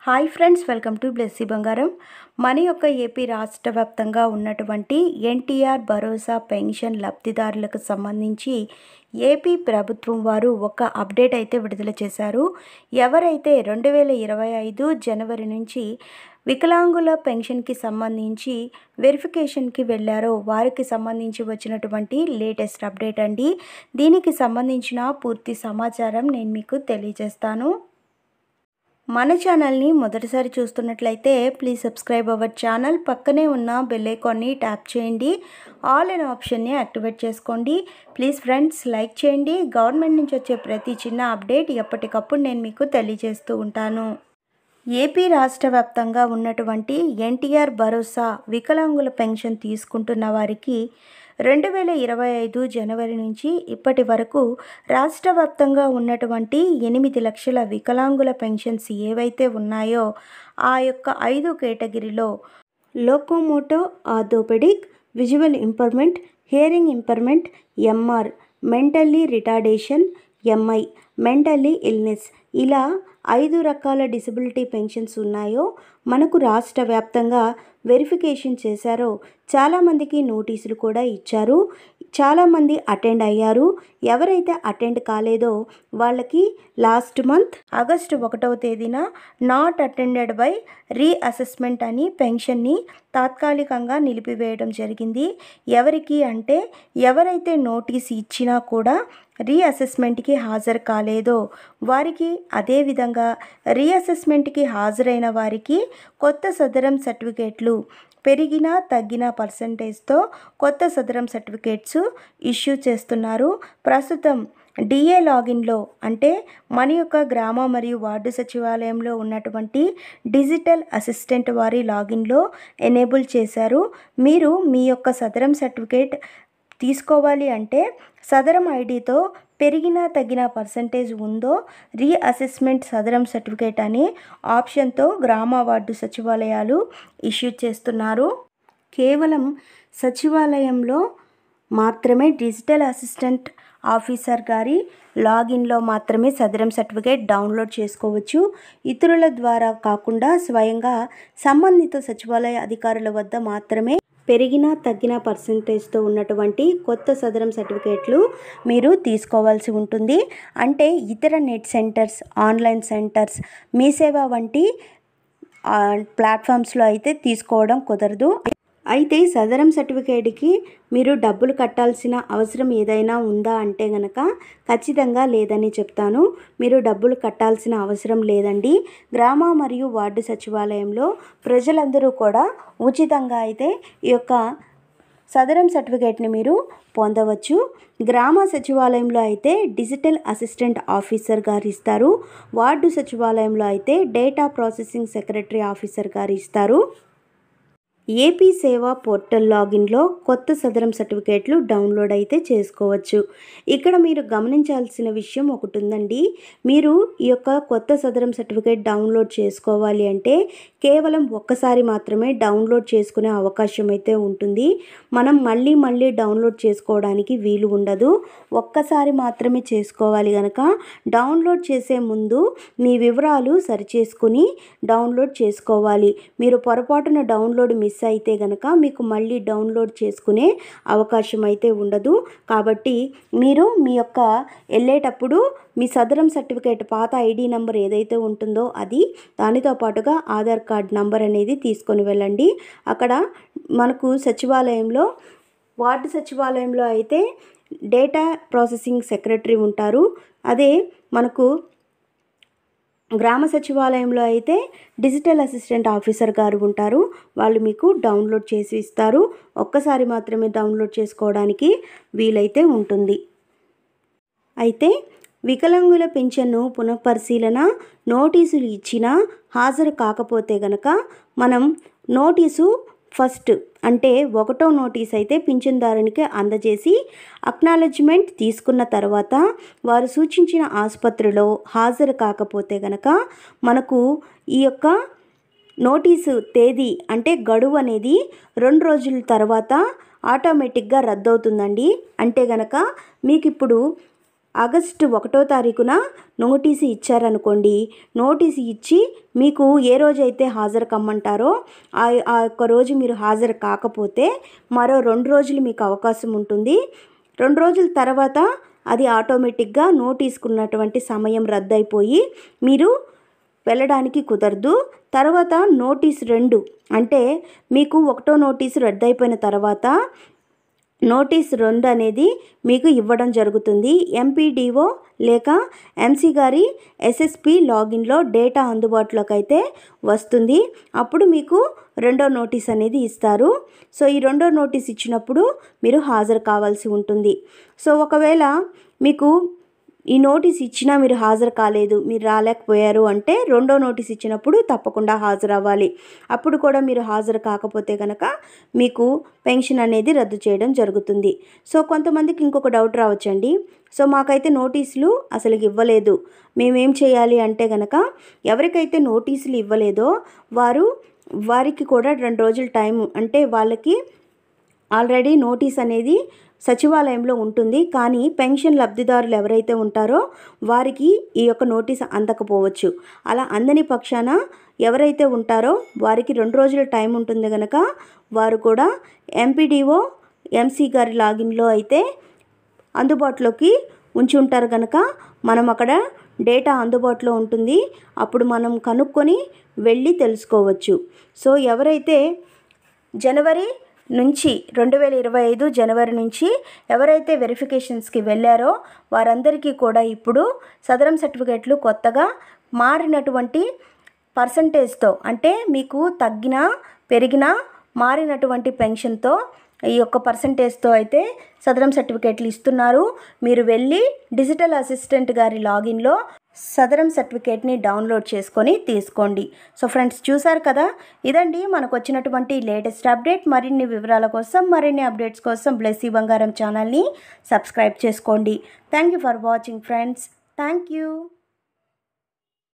Hi friends, welcome to Blessy బంగారం. మన యొక్క ఏపీ రాష్ట్ర వ్యాప్తంగా ఉన్నటువంటి ఎన్టీఆర్ భరోసా పెన్షన్ లబ్ధిదారులకు సంబంధించి ఏపీ ప్రభుత్వం వారు ఒక అప్డేట్ అయితే విడుదల చేశారు. ఎవరైతే 2025 జనవరి నుంచి వికలాంగుల పెన్షన్కి సంబంధించి వెరిఫికేషన్కి వెళ్ళారో వారికి సంబంధించి వచ్చినటువంటి లేటెస్ట్ అప్డేట్ అండి. దీనికి సంబంధించిన పూర్తి సమాచారం నేను మీకు తెలియజేస్తాను. మన ఛానల్ని మొదటిసారి చూస్తున్నట్లయితే ప్లీజ్ సబ్స్క్రైబ్ అవర్ ఛానల్. పక్కనే ఉన్న బెల్ ఐకాన్ని ట్యాప్ చేయండి. ఆల్ అనే ఆప్షన్ని యాక్టివేట్ చేసుకోండి. ప్లీజ్ ఫ్రెండ్స్ లైక్ చేయండి. గవర్నమెంట్ నుంచి వచ్చే ప్రతి చిన్న అప్డేట్ ఎప్పటికప్పుడు నేను మీకు తెలియజేస్తూ ఉంటాను. ఏపీ రాష్ట్ర వ్యాప్తంగా ఉన్నటువంటి ఎన్టీఆర్ భరోసా వికలాంగుల పెన్షన్ తీసుకుంటున్న వారికి 2025 జనవరి నుంచి ఇప్పటి వరకు రాష్ట్ర వ్యాప్తంగా ఉన్నటువంటి 8 లక్షల వికలాంగుల పెన్షన్స్ ఏవైతే ఉన్నాయో ఆ యొక్క 5 కేటగిరీలో locomotor orthopedic, visual impairment, hearing impairment MR, mentally retardation MI, mentally illness ఇలా 5 రకాల డిసబిలిటీ పెన్షన్స్ ఉన్నాయో మనకు రాష్ట్ర వ్యాప్తంగా వెరిఫికేషన్ చేశారో చాలామందికి నోటీసులు కూడా ఇచ్చారు. చాలామంది అటెండ్ అయ్యారు. ఎవరైతే అటెండ్ కాలేదో వాళ్ళకి లాస్ట్ మంత్ ఆగస్టు 1వ తేదీన నాట్ అటెండెడ్ బై రీఅసెస్మెంట్ అని పెన్షన్ని తాత్కాలికంగా నిలిపివేయడం జరిగింది. ఎవరికి అంటే ఎవరైతే నోటీస్ ఇచ్చినా కూడా రీఅసెస్మెంట్కి హాజరు కాలేదో వారికి, అదేవిధంగా రీఅసెస్మెంట్కి హాజరైన వారికి కొత్త సదరం సర్టిఫికేట్లు పెరిగిన తగ్గిన పర్సంటేజ్తో కొత్త సదరం సర్టిఫికేట్స్ ఇష్యూ చేస్తున్నారు. ప్రస్తుతం డిఏ లాగిన్లో అంటే మన యొక్క గ్రామ మరియు వార్డు సచివాలయంలో ఉన్నటువంటి డిజిటల్ అసిస్టెంట్ వారి లాగిన్లో ఎనేబుల్ చేశారు. మీరు మీ యొక్క సదరం సర్టిఫికేట్ తీసుకోవాలి అంటే సదరం ఐడితో పెరిగిన తగ్గిన పర్సంటేజ్ ఉందో రీఅసెస్మెంట్ సదరం సర్టిఫికేట్ అనే ఆప్షన్తో గ్రామ వార్డు సచివాలయాలు ఇష్యూ చేస్తున్నారు. కేవలం సచివాలయంలో మాత్రమే డిజిటల్ అసిస్టెంట్ ఆఫీసర్ గారి లాగిన్లో మాత్రమే సదరం సర్టిఫికేట్ డౌన్లోడ్ చేసుకోవచ్చు. ఇతరుల ద్వారా కాకుండా స్వయంగా సంబంధిత సచివాలయ అధికారుల వద్ద మాత్రమే పెరిగిన తగ్గిన పర్సంటేజ్తో ఉన్నటువంటి కొత్త సదరం సర్టిఫికేట్లు మీరు తీసుకోవాల్సి ఉంటుంది. అంటే ఇతర నెట్ సెంటర్స్, ఆన్లైన్ సెంటర్స్, మీ సేవ వంటి ప్లాట్ఫామ్స్లో అయితే తీసుకోవడం కుదరదు. అయితే సదరం సర్టిఫికేట్కి మీరు డబ్బులు కట్టాల్సిన అవసరం ఏదైనా ఉందా అంటే గనక ఖచ్చితంగా లేదని చెప్తాను. మీరు డబ్బులు కట్టాల్సిన అవసరం లేదండి. గ్రామ మరియు వార్డు సచివాలయంలో ప్రజలందరూ కూడా ఉచితంగా అయితే ఈ యొక్క సదరం సర్టిఫికేట్ని మీరు పొందవచ్చు. గ్రామ సచివాలయంలో అయితే డిజిటల్ అసిస్టెంట్ ఆఫీసర్ గారు ఇస్తారు. వార్డు సచివాలయంలో అయితే డేటా ప్రాసెసింగ్ సెక్రటరీ ఆఫీసర్ గారు ఇస్తారు. ఏపీ సేవా పోర్టల్ లాగిన్లో కొత్త సదరం సర్టిఫికేట్లు డౌన్లోడ్ అయితే చేసుకోవచ్చు. ఇక్కడ మీరు గమనించాల్సిన విషయం ఒకటి ఉందండి. మీరు ఈ యొక్క కొత్త సదరం సర్టిఫికేట్ డౌన్లోడ్ చేసుకోవాలి అంటే కేవలం ఒక్కసారి మాత్రమే డౌన్లోడ్ చేసుకునే అవకాశం అయితే ఉంటుంది. మనం మళ్ళీ డౌన్లోడ్ చేసుకోవడానికి వీలు ఉండదు. ఒక్కసారి మాత్రమే చేసుకోవాలి కనుక డౌన్లోడ్ చేసే ముందు మీ వివరాలు సరిచేసుకుని డౌన్లోడ్ చేసుకోవాలి. మీరు పొరపాటున డౌన్లోడ్ మిస్ అయితే గనక మీకు మళ్ళీ డౌన్లోడ్ చేసుకునే అవకాశం అయితే ఉండదు. కాబట్టి మీరు మీ యొక్క వెళ్ళేటప్పుడు మీ సదరం సర్టిఫికేట్ పాత ఐడి నంబర్ ఏదైతే ఉంటుందో అది, దానితో పాటుగా ఆధార్ కార్డ్ నంబర్ అనేది తీసుకొని వెళ్ళండి. అక్కడ మనకు సచివాలయంలో, వార్డు సచివాలయంలో అయితే డేటా ప్రాసెసింగ్ సెక్రటరీ ఉంటారు. అదే మనకు గ్రామ సచివాలయంలో అయితే డిజిటల్ అసిస్టెంట్ ఆఫీసర్ గారు ఉంటారు. వాళ్ళు మీకు డౌన్లోడ్ చేసి ఇస్తారు. ఒక్కసారి మాత్రమే డౌన్లోడ్ చేసుకోవడానికి వీలైతే ఉంటుంది. అయితే వికలాంగుల పెన్షన్ను పునఃపరిశీలన నోటీసులు ఇచ్చినా హాజరు కాకపోతే గనక మనం నోటీసు ఫస్ట్ అంటే 1వ నోటీస్ అయితే పింఛన్దారునికి అందజేసి అక్నాలెడ్జ్మెంట్ తీసుకున్న తర్వాత వారు సూచించిన ఆసుపత్రిలో హాజరు కాకపోతే గనక మనకు ఈ యొక్క నోటీసు తేదీ అంటే గడువు అనేది 2 రోజుల తర్వాత ఆటోమేటిక్గా రద్దవుతుందండి. అంటే గనక మీకు ఇప్పుడు ఆగస్టు 1వ తారీఖున నోటీసు ఇచ్చారనుకోండి, నోటీసు ఇచ్చి మీకు ఏ రోజైతే హాజరు కమ్మంటారో ఆ యొక్క రోజు మీరు హాజరు కాకపోతే మరో 2 రోజులు మీకు అవకాశం ఉంటుంది. 2 రోజుల తర్వాత అది ఆటోమేటిక్గా నోటీసుకున్నటువంటి సమయం రద్దయిపోయి మీరు వెళ్ళడానికి కుదరదు. తర్వాత నోటీస్ 2 అంటే మీకు 1వ నోటీసు రద్దయిపోయిన తర్వాత నోటీస్ 2 అనేది మీకు ఇవ్వడం జరుగుతుంది. ఎంపీడీఓ లేక ఎంసీ గారి ఎస్ఎస్పి లాగిన్లో డేటా అందుబాటులోకి అయితే వస్తుంది. అప్పుడు మీకు 2వ నోటీస్ అనేది ఇస్తారు. సో ఈ 2వ నోటీస్ ఇచ్చినప్పుడు మీరు హాజరు కావాల్సి ఉంటుంది. సో ఒకవేళ మీకు ఈ నోటీస్ ఇచ్చినా మీరు హాజరు కాలేదు, మీరు రాలేకపోయారు అంటే 2వ నోటీస్ ఇచ్చినప్పుడు తప్పకుండా హాజరు అవ్వాలి. అప్పుడు కూడా మీరు హాజరు కాకపోతే కనుక మీకు పెన్షన్ అనేది రద్దు చేయడం జరుగుతుంది. సో కొంతమందికి ఇంకొక డౌట్ రావచ్చండి. సో మాకైతే నోటీసులు అసలు ఇవ్వలేదు, మేమేం చేయాలి అంటే కనుక ఎవరికైతే నోటీసులు ఇవ్వలేదో వారికి కూడా 2 రోజుల టైం అంటే వాళ్ళకి ఆల్రెడీ నోటీస్ అనేది సచివాలయంలో ఉంటుంది. కానీ పెన్షన్ లబ్ధిదారులు ఎవరైతే ఉంటారో వారికి ఈ యొక్క నోటీస్ అందకపోవచ్చు. అలా అందని పక్షాన ఎవరైతే ఉంటారో వారికి 2 రోజుల టైం ఉంటుంది కనుక వారు కూడా ఎంపీడీఓ ఎంసీ గారి లాగిన్లో అయితే అందుబాటులోకి ఉంచి ఉంటారు కనుక మనం అక్కడ డేటా అందుబాటులో ఉంటుంది. అప్పుడు మనం కనుక్కొని వెళ్ళి తెలుసుకోవచ్చు. సో ఎవరైతే జనవరి నుంచి 2025 జనవరి నుంచి ఎవరైతే వెరిఫికేషన్స్కి వెళ్ళారో వారందరికీ కూడా ఇప్పుడు సదరం సర్టిఫికేట్లు కొత్తగా మారినటువంటి పర్సంటేజ్తో అంటే మీకు తగ్గినా పెరిగినా మారినటువంటి పెన్షన్తో ఈ యొక్క పర్సంటేజ్తో అయితే సదరం సర్టిఫికేట్లు ఇస్తున్నారు. మీరు వెళ్ళి డిజిటల్ అసిస్టెంట్ గారి లాగిన్లో సదరం సర్టిఫికేట్ని డౌన్లోడ్ చేసుకొని తీసుకోండి. సో ఫ్రెండ్స్ చూసారు కదా, ఇదండి మనకు వచ్చినటువంటి లేటెస్ట్ అప్డేట్. మరిన్ని వివరాల కోసం మరిన్ని అప్డేట్స్ కోసం బ్లెస్సీ బంగారం ఛానల్ని సబ్స్క్రైబ్ చేసుకోండి. Thank you for watching friends. Thank you.